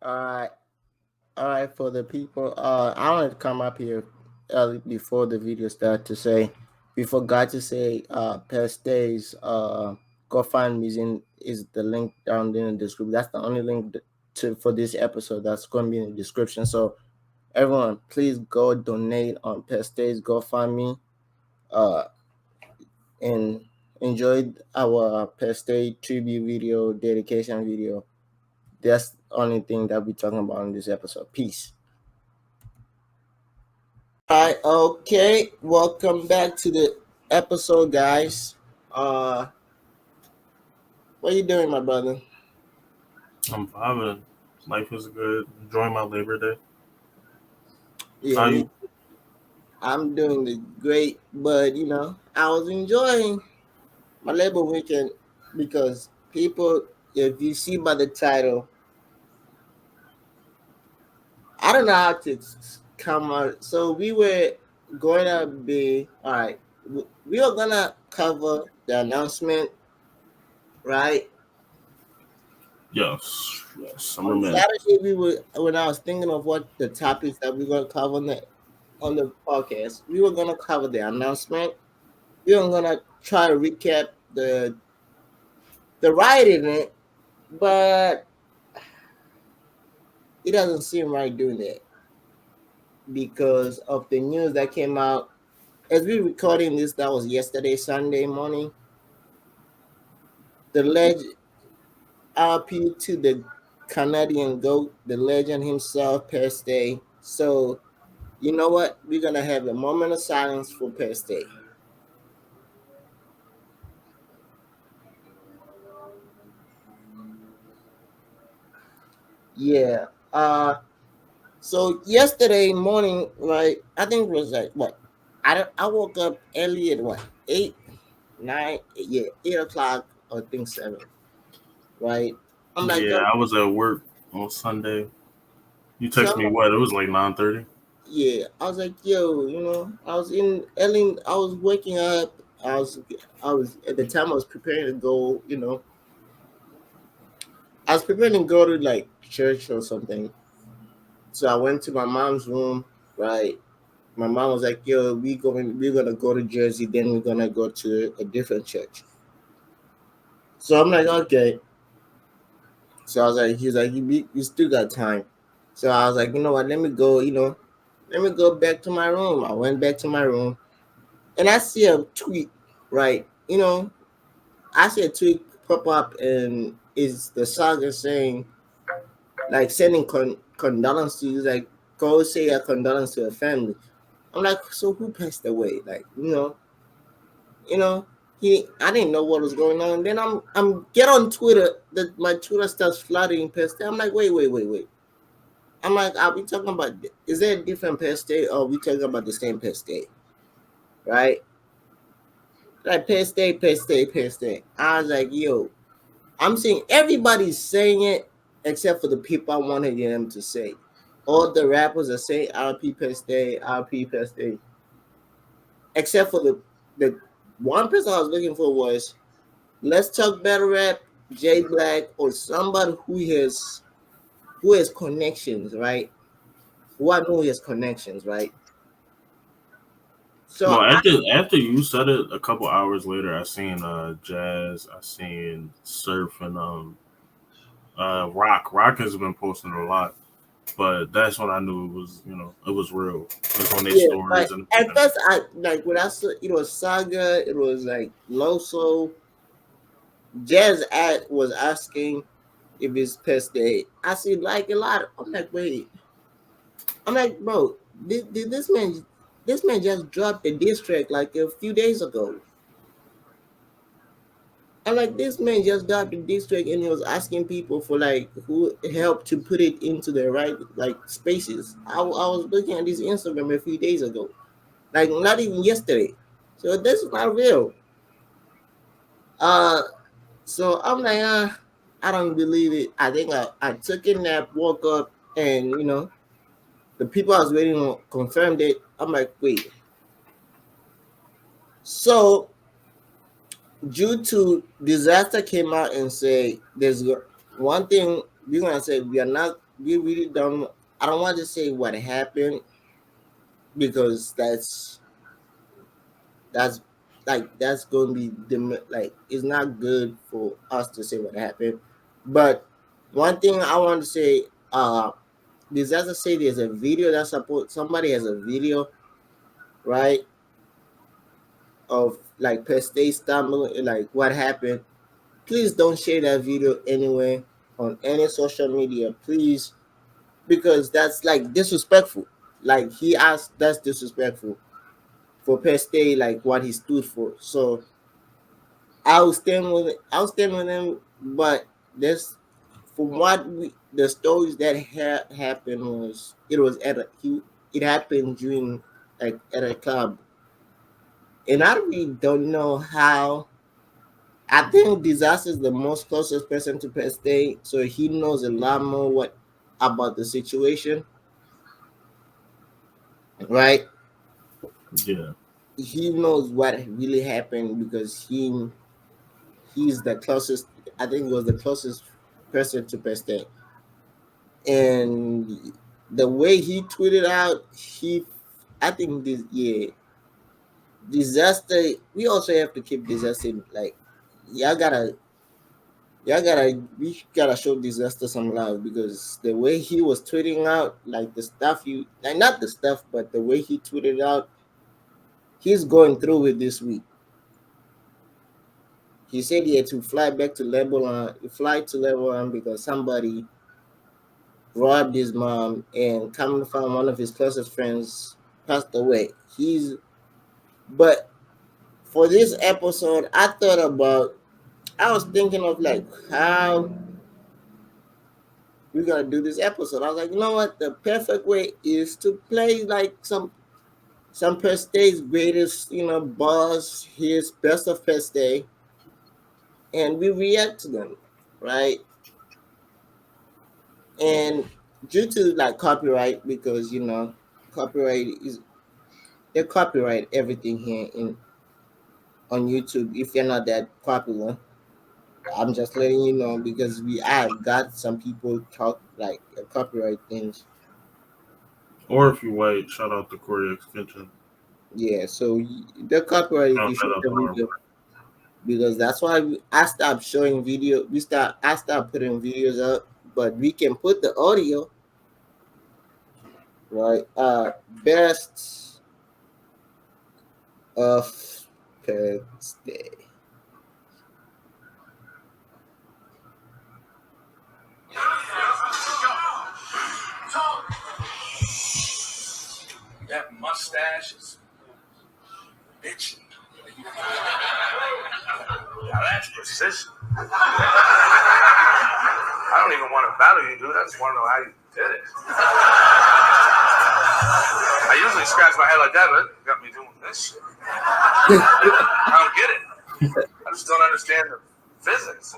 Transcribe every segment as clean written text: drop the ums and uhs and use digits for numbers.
All right, all right. For the people, I want to come up here before the video start to say, we forgot to say, past days, GoFundMe is the link down in the description. That's the only link to for this episode. That's going to be in the description. So everyone, please go donate on past days GoFundMe, uh, and enjoy our past day tribute video, dedication video. That's the only thing that we're talking about in this episode. Peace. Alright, okay. Welcome back to the episode, guys. Uh what are you doing, my brother? I'm vibing. Life is good. Enjoying my Labor Day. Yeah, How me. you? I'm doing the great, but I was enjoying my labor weekend because people, if you see by the title, I don't know how to come out. So we were going to be all right. We were gonna cover the announcement, right? Yes. I'm On remember. Saturday, when I was thinking of what the topics that we are gonna cover on the podcast, we were gonna cover the announcement. We were gonna try to recap the riot event, but it doesn't seem right doing that because of the news that came out as we recording this. That was yesterday, Sunday morning. The legend RP to the Canadian GOAT, the legend himself, Peste. So you know what? We're gonna have a moment of silence for Peste. Yeah. So yesterday morning, right? I think it was like what? I woke up early at what? 8, 9, yeah, 8 o'clock or I think 7. Right. I'm like, Yeah, I was at work on Sunday. You so text me what? It was like 9:30. yeah. I was like, yo, I was in early. I was waking up. I was at the time I was preparing to go. I was preparing to go to like church or something. So I went to my mom's room. Right. My mom was like, "Yo, we're gonna go to Jersey, then we're gonna go to a different church." So I'm like, "Okay." So I was like, "He's like, you still got time." So I was like, "You know what? Let me go. Let me go back to my room." I went back to my room, and I see a tweet. Right, I see a tweet pop up, and it's the saga saying, like, sending condolences, like, go say a condolence to a family. I'm like, so who passed away? Like, you know, I didn't know what was going on. Then I'm get on Twitter. My Twitter starts flooding past. I'm like, wait. I'm like, are we talking about? Is there a different past or are we talking about the same past, right? Like past. I was like, yo, I'm seeing everybody's saying it except for the people I wanted them to say. All the rappers are saying RP past, except for the one person I was looking for was Let's Talk Battle Rap, Jay Black, or somebody who has connections, right? Who I know he has connections, right? So No, after you said it, a couple hours later, I seen Jazz, I seen Surf, and Rock. Rock has been posting a lot, but that's when I knew it was real. It was on their yeah, but stories and at everything. first I like when I saw it was Saga, it was like Loso. Jazz was asking if it's past day. I see like a lot. I'm like, wait. I'm like, bro, did this man just dropped the diss track like a few days ago. I'm like, this man just dropped the diss track and he was asking people for like who helped to put it into the right like spaces. I was looking at his Instagram a few days ago, like not even yesterday. So this is not real. Uh, so I'm like, I don't believe it. I think I took a nap, woke up, and the people I was waiting on confirmed it. I'm like, wait. So due to disaster came out and say there's one thing we're gonna say we are not. we really don't. I don't want to say what happened because that's that's going to be like it's not good for us to say what happened. But one thing I want to say, disaster say there's a video that support somebody has a video, right, of like per state stumbling, like what happened. Please don't share that video anywhere on any social media, please, because that's like disrespectful. Like he asked, that's disrespectful for per state, like what he stood for. So I'll stand with him, but this from what the stories that happened was it was at it happened during like at a club, and I really don't know how. I think Disaster is the most closest person to Penn State, so he knows a lot more what about the situation, right? Yeah. He knows what really happened because he's the closest. I think he was the closest person to Penn State, and the way he tweeted out, I think this, yeah, Disaster. We also have to keep Disaster like y'all gotta we gotta show Disaster some love because the way he was tweeting out, like the stuff you like not the stuff, but the way he tweeted out, he's going through it this week. He said he had to fly to Lebanon because somebody robbed his mom, and come to find one of his closest friends passed away. But for this episode, I was thinking of like how we're gonna do this episode. I was like, you know what? The perfect way is to play like some per state's greatest, bars, his best of per state, and we react to them, right? And due to like copyright, because copyright is they copyright everything here in on YouTube. If you're not that popular, I'm just letting you know because I've got some people talk like copyright things. Or if you white, shout out to Corey Extension. Yeah, so the copyright if Found you that shoot up the on our video because that's why I stopped showing video. I stopped putting videos up, but we can put the audio, right? Best of per day. That mustache is bitchy. Now that's precision. I don't even want to battle you, dude. I just want to know how you did it. I usually scratch my head like that, but it got me doing this shit. I don't get it. I just don't understand the physics.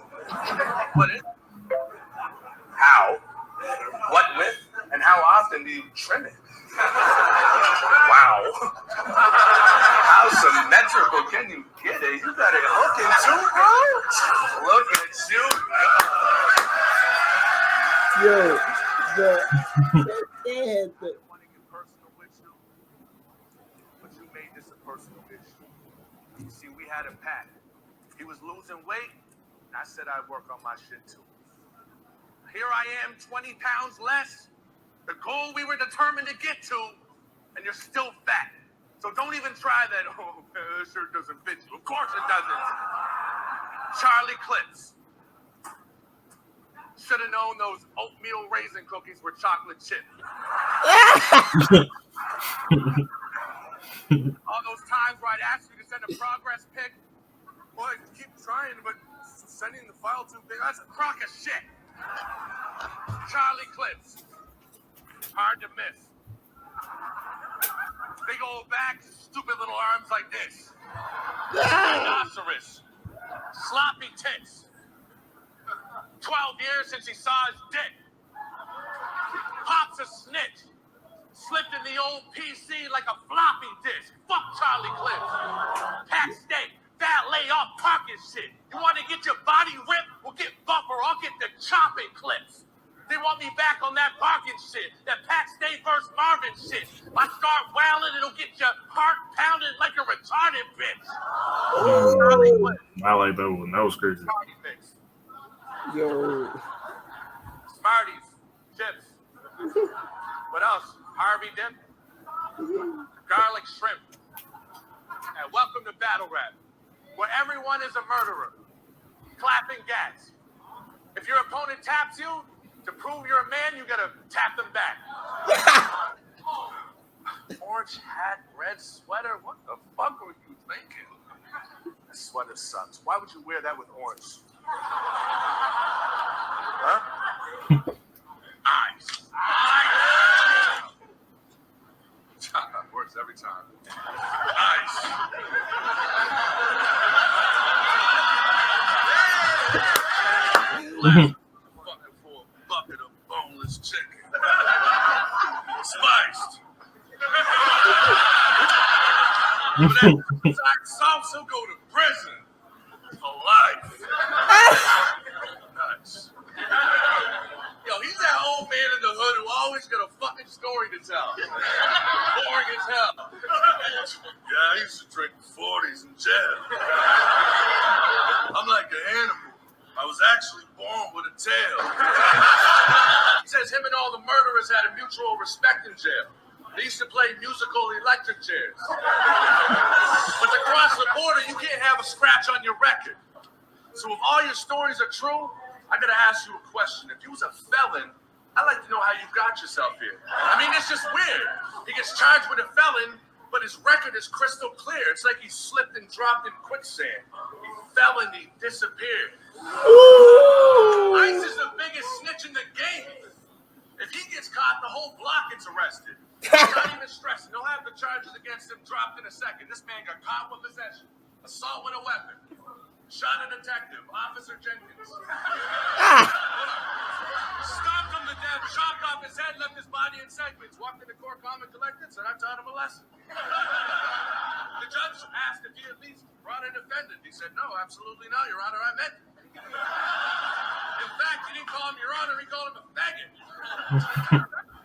What is it? How? What with? And how often do you trim it? Wow. How symmetrical can you get it? You got it hooking too, bro. Look at you. Yo, the I don't want to get personal with you, but you made this a personal issue. You see, we had a pact. He was losing weight, and I said I'd work on my shit too. Here I am, 20 pounds less. The goal we were determined to get to, and you're still fat. So don't even try that, this shirt doesn't fit you. Of course it doesn't. Charlie Clips. Should have known those oatmeal raisin cookies were chocolate chip. All those times where I'd ask you to send a progress pic. Well, I keep trying, but sending the file too big, that's a crock of shit. Charlie Clips. Hard to miss. Big old back, stupid little arms like this. Rhinoceros. Sloppy tits. 12 years since he saw his dick. Pop's a snitch. Slipped in the old PC like a floppy disk. Fuck Charlie Clips. Pack steak. Valet off pocket shit. You want to get your body ripped? Well, get bumper. I'll get the chopping clips. They want me back on that bargain shit, that Pat Stay versus Marvin shit. I start wailing, it'll get your heart pounded like a retarded bitch. I like that one. That was crazy. Smarty mix. Yo. Smarties, chips. What else? Harvey dip, garlic shrimp. And welcome to Battle Rap, where everyone is a murderer. Clapping gas. If your opponent taps you, to prove you're a man, you gotta tap them back. Orange hat, red sweater. What the fuck were you thinking? That sweater sucks. Why would you wear that with orange? Huh? Eyes. Works every time. Eyes. Fucking for a bucket of boneless chicken. Spiced. But that sauce, he'll go to prison for life. Nuts. Yo, he's that old man in the hood who always got a fucking story to tell. Boring as hell. Yeah, I used to drink 40s in jail. I'm like an animal. I was actually born with a tail. He says him and all the murderers had a mutual respect in jail. They used to play musical electric chairs. But to cross the border, you can't have a scratch on your record. So if all your stories are true, I gotta ask you a question. If you was a felon, I'd like to know how you got yourself here. I mean, it's just weird. He gets charged with a felon, but his record is crystal clear. It's like he slipped and dropped in quicksand. He fell and he disappeared. Ice is the biggest snitch in the game. If he gets caught, the whole block gets arrested. He's not even stressing. They'll have the charges against him dropped in a second. This man got caught with possession, assault with a weapon, shot a detective, Officer Jenkins. Stomped him to death, chopped off his head, left his body in segments. Walked into court, calm and collected, said, I taught him a lesson. The judge asked if he at least brought a defendant. He said, no, absolutely not, Your Honor, I meant it. In fact, he didn't call him Your Honor, he called him a faggot.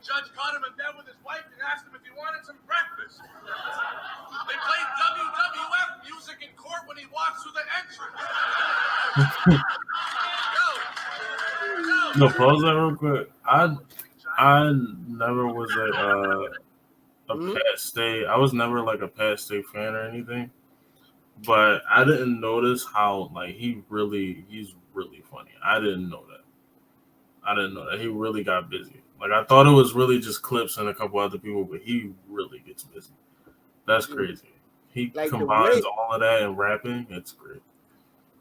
Judge caught him in bed with his wife and asked him if he wanted some breakfast. They played WWF music in court when he walks through the entrance. No, pause that real quick. I never was a Pat Stay. I was never like a Pat Stay fan or anything. But I didn't notice how like he's really funny. I didn't know that. He really got busy. Like I thought it was really just Clips and a couple other people, but he really gets busy. That's crazy. He like combines all of that and rapping. It's great.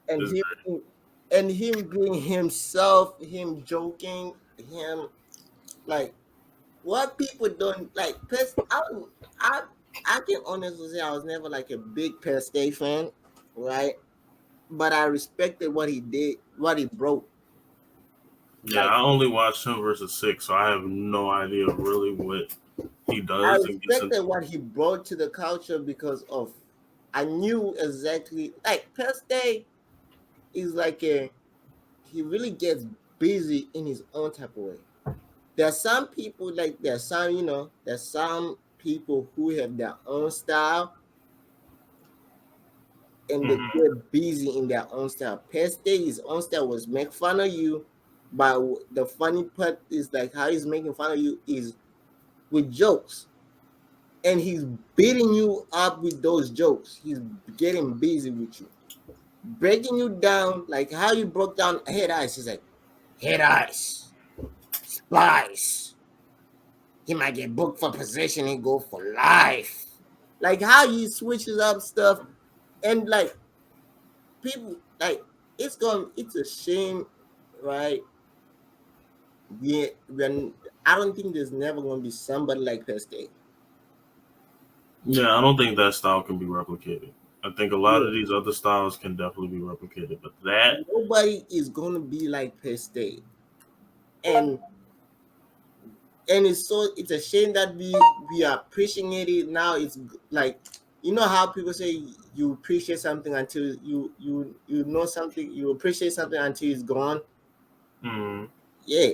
And him being himself, him joking, him like what people don't like. I can honestly say I was never like a big Pat Stay fan, right? But I respected what he did, what he broke. Yeah, like, I only watched him versus 6, so I have no idea really what he does. I respected what he brought to the culture because of I knew exactly like Pat Stay is like he really gets busy in his own type of way. There's some people like there's some people who have their own style and they get busy in their own style. Pat Stay, his own style was make fun of you, but the funny part is like how he's making fun of you is with jokes. And he's beating you up with those jokes. He's getting busy with you. Breaking you down, like how you broke down Head Ice. He's like, Head Ice, Splice. He might get booked for possession and go for life. Like how he switches up stuff. And like people, like it's a shame, right? When I don't think there's never going to be somebody like Pat Stay. Yeah, I don't think that style can be replicated. I think a lot of these other styles can definitely be replicated, but that nobody is going to be like Pat Stay. And it's a shame that we are appreciating it now. It's like, you know how people say you appreciate something until you know something, you appreciate something until it's gone. Mm-hmm. Yeah,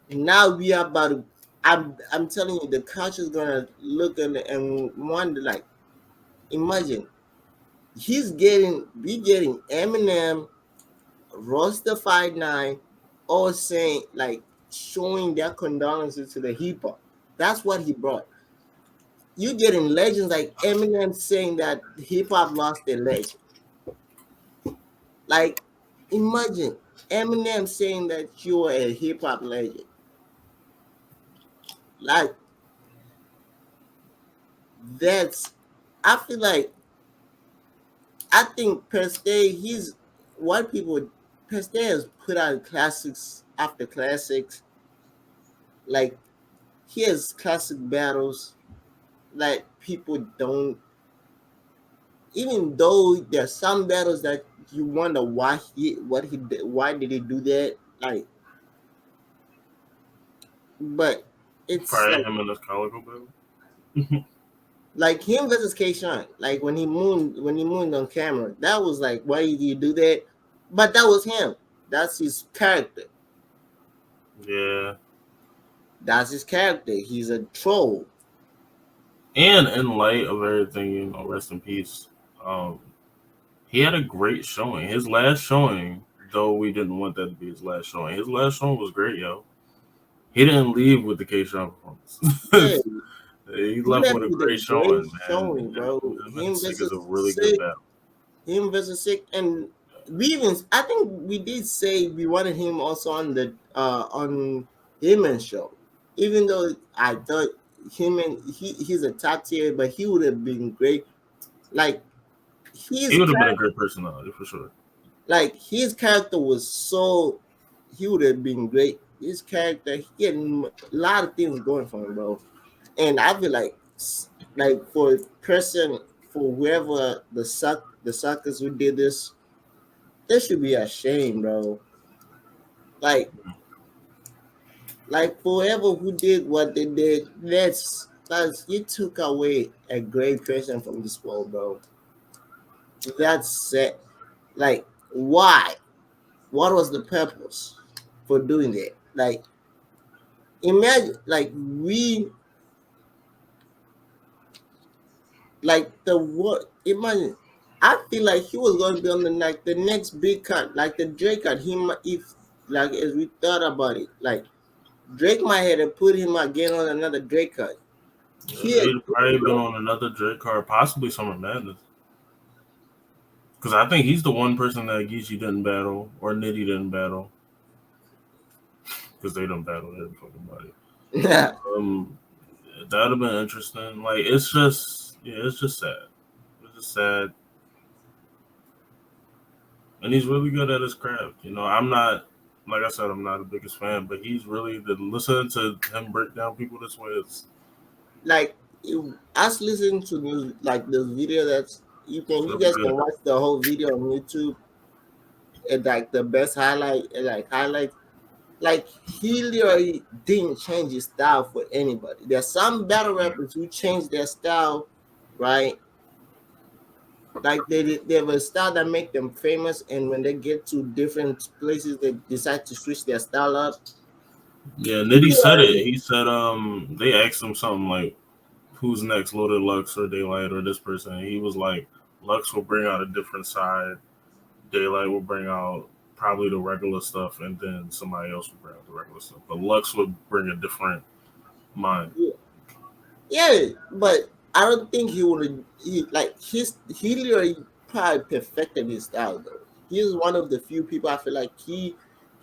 Now we are about to, I'm telling you, the culture is gonna look and wonder like, imagine we getting Eminem, Rosta 9 all saying like showing their condolences to the hip hop. That's what he brought. You getting legends like Eminem saying that hip hop lost their legend. Like, imagine Eminem saying that you're a hip hop legend. Like, that's, I feel like, I think per se, he's what people, per se has put out classics after classics. Like, he has classic battles that people don't, even though there's some battles that you wonder what he did, why did he do that? Like, but it's Probably like, him and his Calico battle. like him versus K Shine, like when he mooned on camera, that was like, why did you do that? But that was him. That's his character. Yeah. That's his character. He's a troll. And in light of everything, rest in peace. He had a great showing. His last showing, though we didn't want that to be his last showing. His last showing was great, yo. He didn't leave with the K-Shine Yeah, performance. He he left left with a with a great great showing, man. showing, bro. Him and Him Sick is versus a really good Sick. battle. Him versus Sick, and we even, I think we did say we wanted him also on the on Heyman's show, even though I thought he's a top tier, but he would have been great. Like He his would have been a great personality for sure. like his character was so, he would have been great. His character, he had a lot of things going for him, bro. And I feel like for a person, for whoever the suckers who did this, they should be ashamed, bro. Like for whoever who did what they did, that's you took away a great person from this world, bro. That's it. Like, why? What was the purpose for doing that? Like, imagine, like the what? Imagine. I feel like he was going to be on the next big cut, like the Drake cut. If like as we thought about it, like Drake might have put him again on another Drake cut. He'd probably been on another Drake card, possibly Summer Madness. Because I think he's the one person that Geechee didn't battle or Nitty didn't battle. Because they don't battle every fucking body. Yeah. That would have been interesting. Like, it's just sad. It's just sad. And he's really good at his craft. I'm not, like I said, I'm not the biggest fan, but he's really, listening to him break down people this way is like us listening to this video that's you guys can watch the whole video on YouTube, and like the best highlight, like he literally didn't change his style for anybody. There's some battle rappers who change their style, right? Like they have a style that make them famous, and when they get to different places, they decide to switch their style up. Yeah, Nitty said it. He said they asked him something like, who's next, Loaded Lux or Daylight or this person? And he was like, Lux will bring out a different side. Daylight will bring out probably the regular stuff, and then somebody else will bring out the regular stuff. But Lux would bring a different mind. Yeah, but I don't think he would. He literally probably perfected his style though. He is one of the few people I feel like he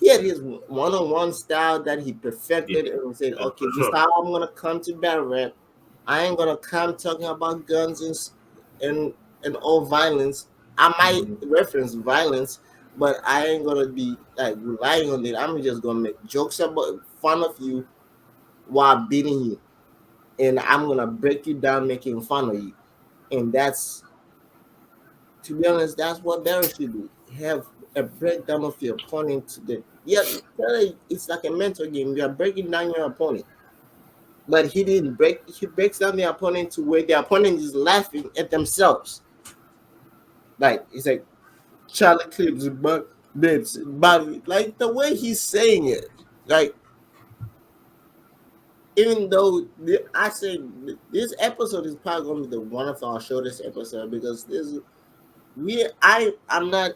had his one-on-one style that he perfected and said, okay, this is how I'm gonna come to battle rap. I ain't gonna come talking about guns and all violence. I might reference violence, but I ain't gonna be like relying on it. I'm just gonna make jokes about fun of you while beating you, and I'm gonna break you down, making fun of you. And that's, to be honest, that's what battle should do. Have a breakdown of your opponent. It's like a mental game. You are breaking down your opponent. But he didn't break. He breaks down the opponent to where the opponent is laughing at themselves. Like it's like Charlie Clips, but bits, body. Like the way he's saying it, like even though I say this episode is probably going to be the one of our shortest episode because I'm not,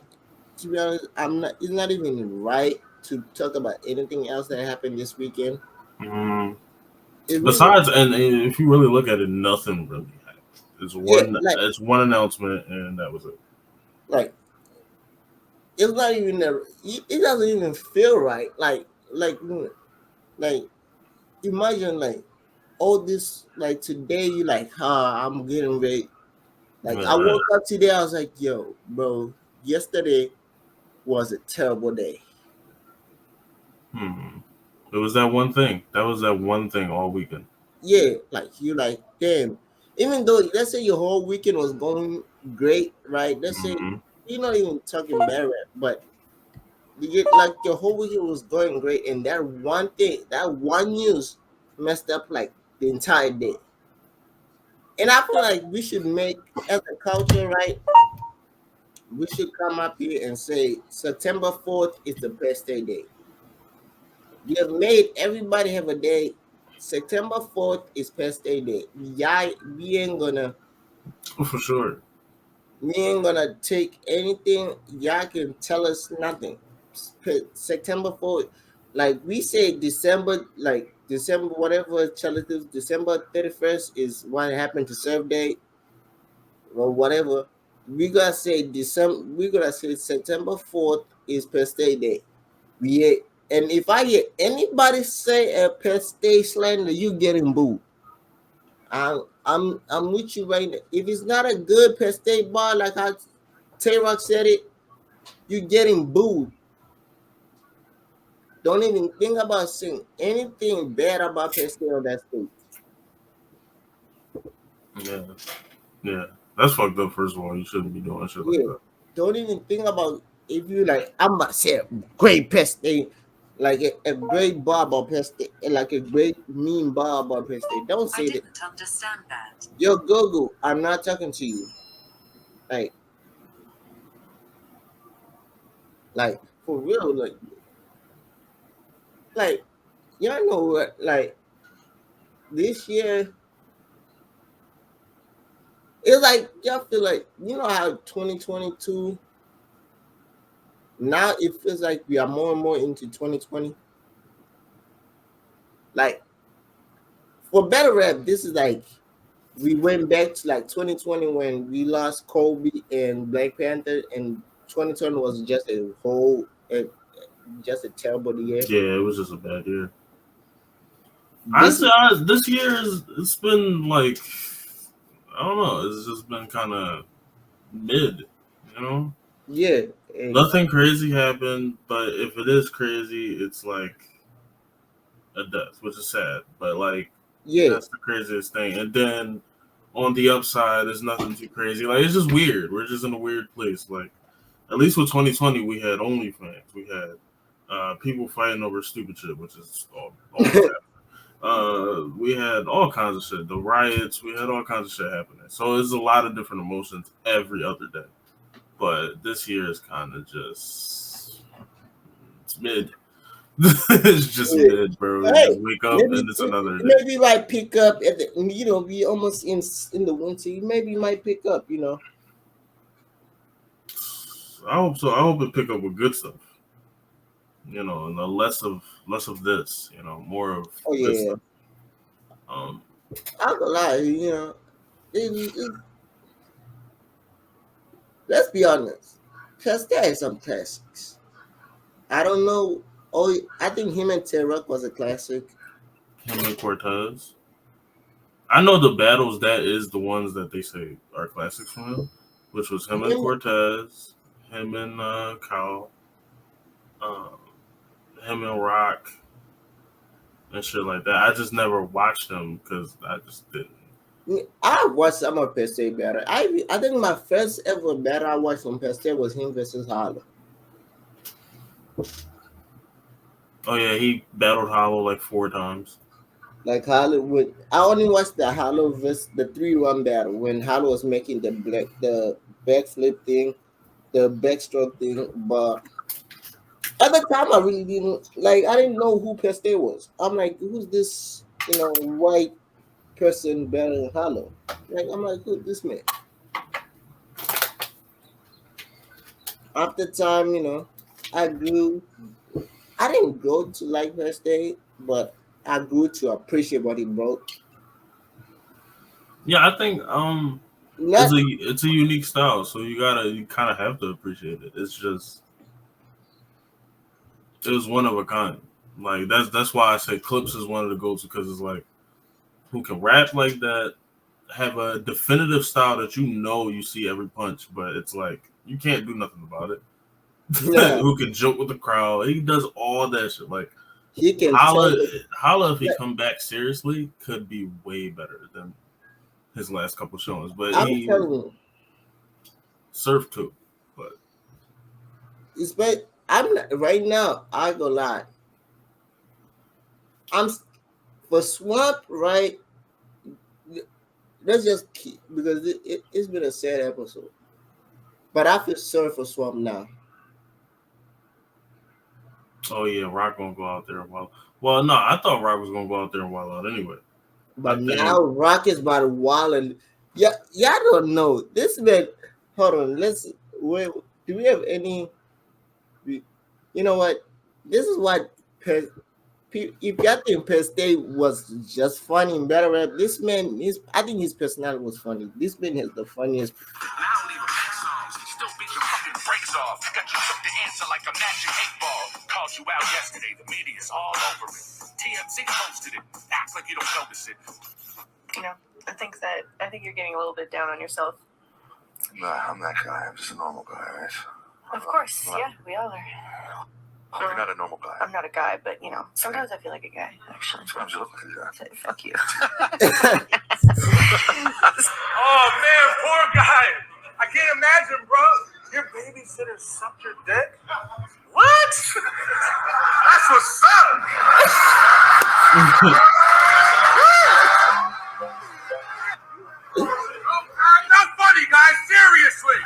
to be honest, I'm not. It's not even right to talk about anything else that happened this weekend. Mm. It really, Besides, and if you really look at it, nothing really happened. yeah, like It's one announcement, and that was it. like it's not even it doesn't even feel right. Like imagine like all this like today you like I'm getting ready. Like Yeah, I right. woke up today, I was like, yo, bro, yesterday was a terrible day. It was that one thing. That was that one thing all weekend. Yeah, like you like damn. Even though let's say your whole weekend was going great, right? Let's say Mm-hmm. you're not even talking bad rap, but you get like your whole weekend was going great, and that one thing, that one news messed up like the entire day. And I feel like we should make as a culture, right? We should come up here and say September 4th is the best day. You have made everybody have a day. September 4th is best day. Yeah, For sure. we ain't gonna take anything. Y'all can tell us nothing. September 4th, like we say December, like December, whatever, December 31st is what happened to serve day or whatever. We gotta say December, we gotta say September 4th is Pest Day. We and if I hear anybody say a Pest Day slander, you getting booed. I'm with you right now. If it's not a good Pest Day bar, like how Tay Rock said it, you're getting booed. Don't even think about saying anything bad about Pest Day on that stage. Yeah. Yeah. That's fucked up, first of all. You shouldn't be doing shit like Yeah. that. Don't even think about if you like I'm about to say a great Pest Day, like a great bar about Pest Day, like a great mean bar about Pest Day. Don't say that. Understand that. Yo, Gogo, I'm not talking to you. Like for real, like y'all know what, like this year, it's like y'all feel like you know how 2022 now it feels like we are more and more into 2020. Like for better rap, this is like we went back to like 2020 when we lost Kobe and Black Panther, and 2020 was just just a terrible year. Yeah, it was just a bad year. This This year it's been like, I don't know. It's just been kind of mid, you know. yeah, Nothing crazy happened, but if it is crazy, it's like a death, which is sad. But like, yeah, that's the craziest thing. And then on the upside, there's nothing too crazy. Like, it's just weird. We're just in a weird place. Like, at least with 2020, we had OnlyFans. We had people fighting over stupid shit, which is always happening. We had all kinds of shit. The riots, we had all kinds of shit happening. So there's a lot of different emotions every other day. But this year is kind of just, it's mid. It's just mid, bro. You just wake up and it's another day. Maybe might pick up at the, we almost in the winter. Maybe might pick up, I hope so. I hope it pick up with good stuff. And less of this. More of good stuff. I'm gonna lie, let's be honest. Cause there is some classics. I don't know. Oh, I think him and T-Rock was a classic. Him and Cortez. I know the battles that is the ones that they say are classics from him, which was him and Cortez, him and Kyle, him and Rock, and shit like that. I just never watched them because I just didn't. I watched some of Pest Day battle. I think my first ever battle I watched from Pest Day was him versus Hollow. Oh yeah, he battled Hollow like 4 times. Like Hollow I only watched the Hollow versus the 3-1 battle when Hollow was making the backflip thing, the backstroke thing, but at the time I really didn't I didn't know who Pest Day was. I'm like, who's this white person better than Harlow. Like I'm like, who this man? After time, I grew. I didn't grow to like First Day, but I grew to appreciate what he brought. Yeah, I think Not it's a unique style, so you kind of have to appreciate it. It was one of a kind. Like that's why I say Clips is one of the go-to because it's like who can rap like that, have a definitive style that you see every punch, but it's like you can't do nothing about it. yeah, Who can joke with the crowd? He does all that shit. Like he can tell. Holla, if he Like, come back seriously, could be way better than his last couple showings. But I'm he telling you, surfed too. But I'm not, right now. I go lie. I'm for Swamp, right? Let's just keep because it's been a sad episode. But I feel sorry for Swamp now. oh yeah, Rock gonna go out there and wild. Well, no, I thought Rock was gonna go out there and wild out anyway. I But think now Rock is about to wall and yeah, y'all don't know this man. Hold on, let's wait. Do we have any? You know what? This is what if y'all think Per State was just funny and better rap, this man, I think his personality was funny. This man has the funniest. Now leave a big songs. Still beat your fucking brakes off. Got you took the answer like a magic 8-ball. Called you out yesterday. The media's all over it. TMZ posted it. Acts like you don't notice it. I think you're getting a little bit down on yourself. Nah, I'm that guy. I'm just a normal guy, right? Of course, yeah, we all are. You're not a normal guy. I'm not a guy, but sometimes I feel like a guy, actually. Sometimes you look like a guy. Fuck you. Oh man, poor guy. I can't imagine, bro. Your babysitter sucked your dick? What? That's what's up. Not funny, guys. Seriously.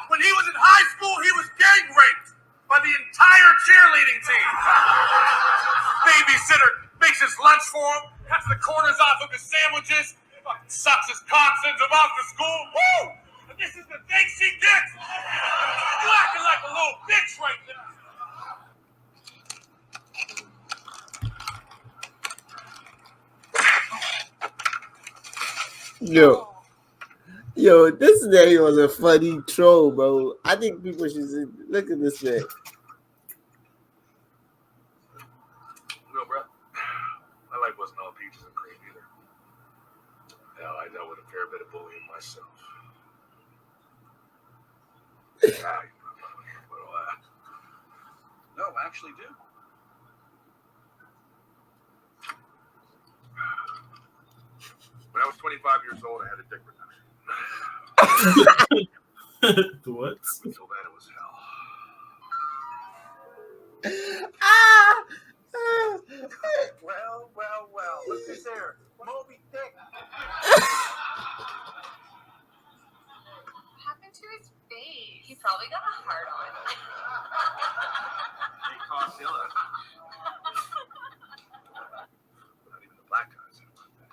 When he was in high school, he was gang raped by the entire cheerleading team. Babysitter makes his lunch for him, cuts the corners off of his sandwiches, sucks his cock, sends him off to school. Woo! And this is the thanks she gets. You acting like a little bitch right now. Yo, this day was a funny troll, bro. I think people should look at this man. No, bro. My life wasn't all peaches and cream either. Hell, I dealt with a fair bit of bullying myself. Yeah, but all that. No, I actually do. When I was 25 years old, I had a dick reduction. what? Until then, it was hell. Well. Look who's there. Moby Dick. What happened to his face? He probably got a heart on. Hey, Coxilla. Not even the black guys had about that.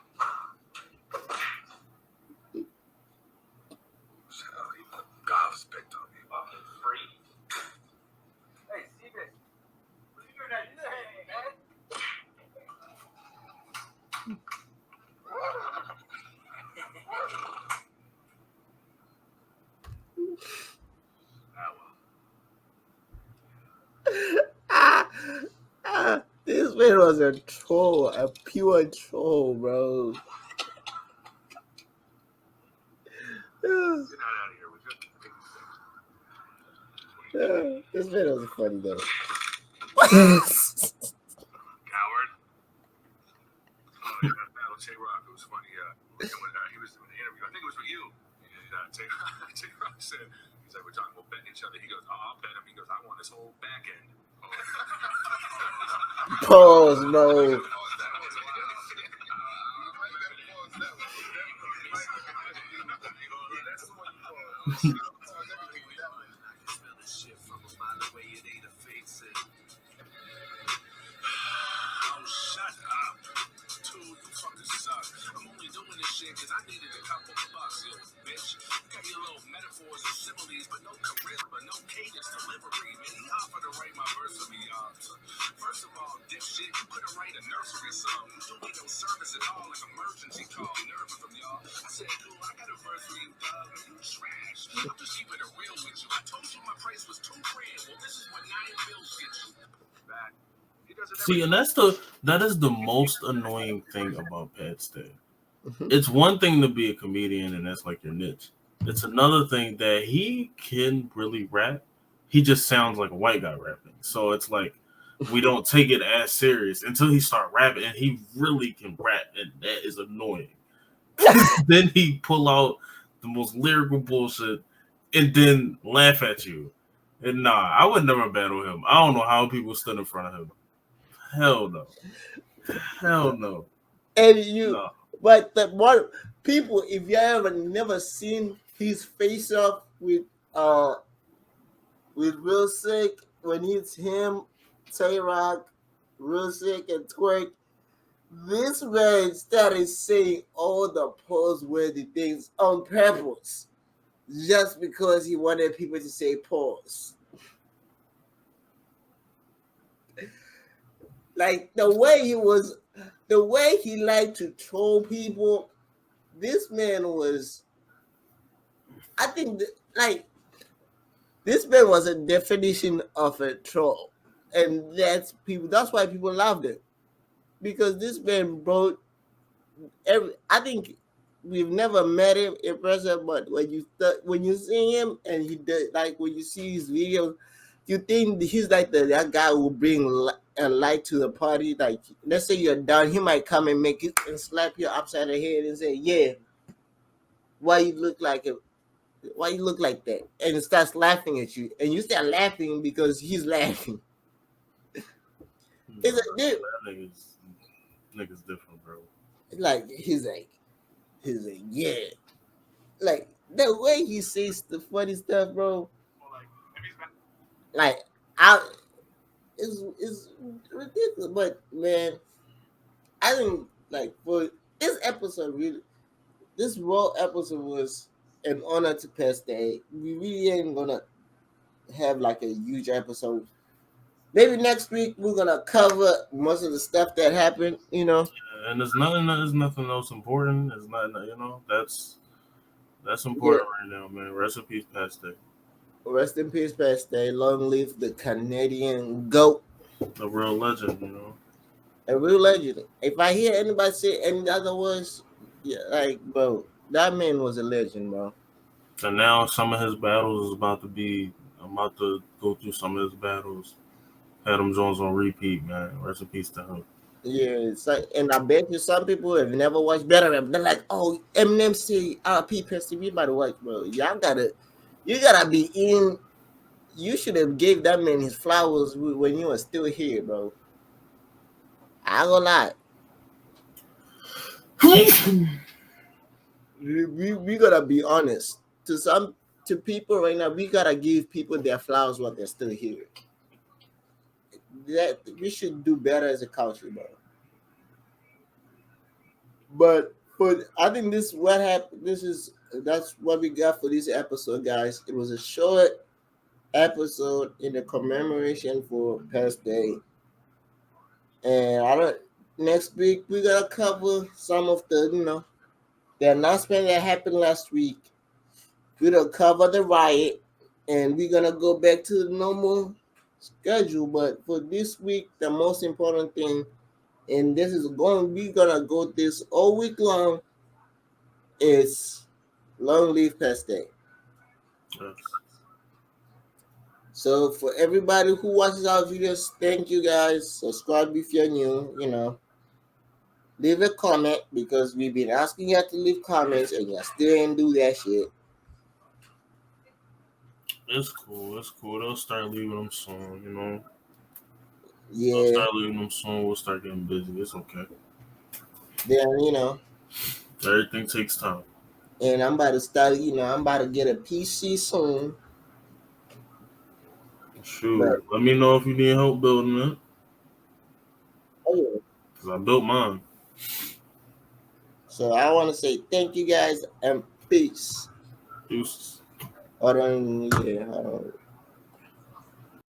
So he put Gov's picked on me. Fucking free. Hey, Steven. What are you doing out there, man? This man was a troll, a pure troll, bro. Get out of here. We're good. This man was funny though. Coward. Oh, yeah, that battle J-Rock, it was funny. He was doing the interview. I think it was with you. And J-Rock said, he's like, we're talking about betting each other. He goes, I'll bet him. He goes, I want his whole back end. Pause, bro. Oh, shut up. See, and that is the most annoying thing about Pat Stay. Mhm. It's one thing to be a comedian and that's like your niche. It's another thing that he can really rap. He just sounds like a white guy rapping. So it's like we don't take it as serious until he start rapping, and he really can rap, and that is annoying. Then he pull out the most lyrical bullshit and then laugh at you. And nah, I would never battle him. I don't know how people stood in front of him. Hell no. Hell no. And you, No. but the one people, if you ever never seen his face off with Real Sick, when it's him, Tay Rock, Real Sick, and Twerk, this man started saying all the pause-worthy things on purpose, just because he wanted people to say pause. Like the way he liked to troll people. This man was, I think, like this man was a definition of a troll, and that's why people loved him, because this man brought I think we've never met him in person, but when you see him and he does, like when you see his videos, you think he's like that guy who will bring a light to the party. Like, let's say you're down, he might come and make it and slap you upside the head and say, "Yeah, why you look like it? Why you look like that?" And he starts laughing at you, and you start laughing because he's laughing. It's a dude. Niggas different, bro. Like he's like, yeah. Like the way he says the funny stuff, bro. Like it's ridiculous. But man, I think like for this episode, really, this raw episode was an honor to Past Day. We really ain't gonna have like a huge episode. Maybe next week we're gonna cover most of the stuff that happened. And there's nothing else important. It's not, that's important right now, man. Rest in peace, Past Day. Rest in peace, Past Day. Long live the Canadian GOAT. A real legend, A real legend. If I hear anybody say any other words, yeah, like, bro, that man was a legend, bro. And now some of his battles is about to go through some of his battles. Adam Jones on repeat, man. Rest in peace to him. Yeah, it's like, and I bet you some people have never watched Better Rap. They're like, "Oh, Eminem say RP Past Day, by the watch, bro." You gotta be in. You should have gave that man his flowers when you were still here, bro. I ain't gonna lie. we gotta be honest. To people right now, we gotta give people their flowers while they're still here. That we should do better as a country, bro. But I think this what happened. That's what we got for this episode, guys. It was a short episode in the commemoration for Past Day, and next week we're gonna cover some of the the announcement that happened last week. We're gonna cover the riot, and we're gonna go back to the normal schedule. But for this week, the most important thing, and we're gonna go this all week long, is long live Past Day. Yes. So for everybody who watches our videos, thank you guys. Subscribe if you're new, leave a comment, because we've been asking you to leave comments and you still ain't do that shit. It's cool. They'll start leaving them soon, Yeah. They'll start leaving them soon. We'll start getting busy. It's okay. Then, Everything takes time. and I'm about to start, I'm about to get a PC soon. Shoot. But- Let me know if you need help building it. Oh, yeah. Because I built mine. So I want to say thank you guys and peace. Deuces. Hold on.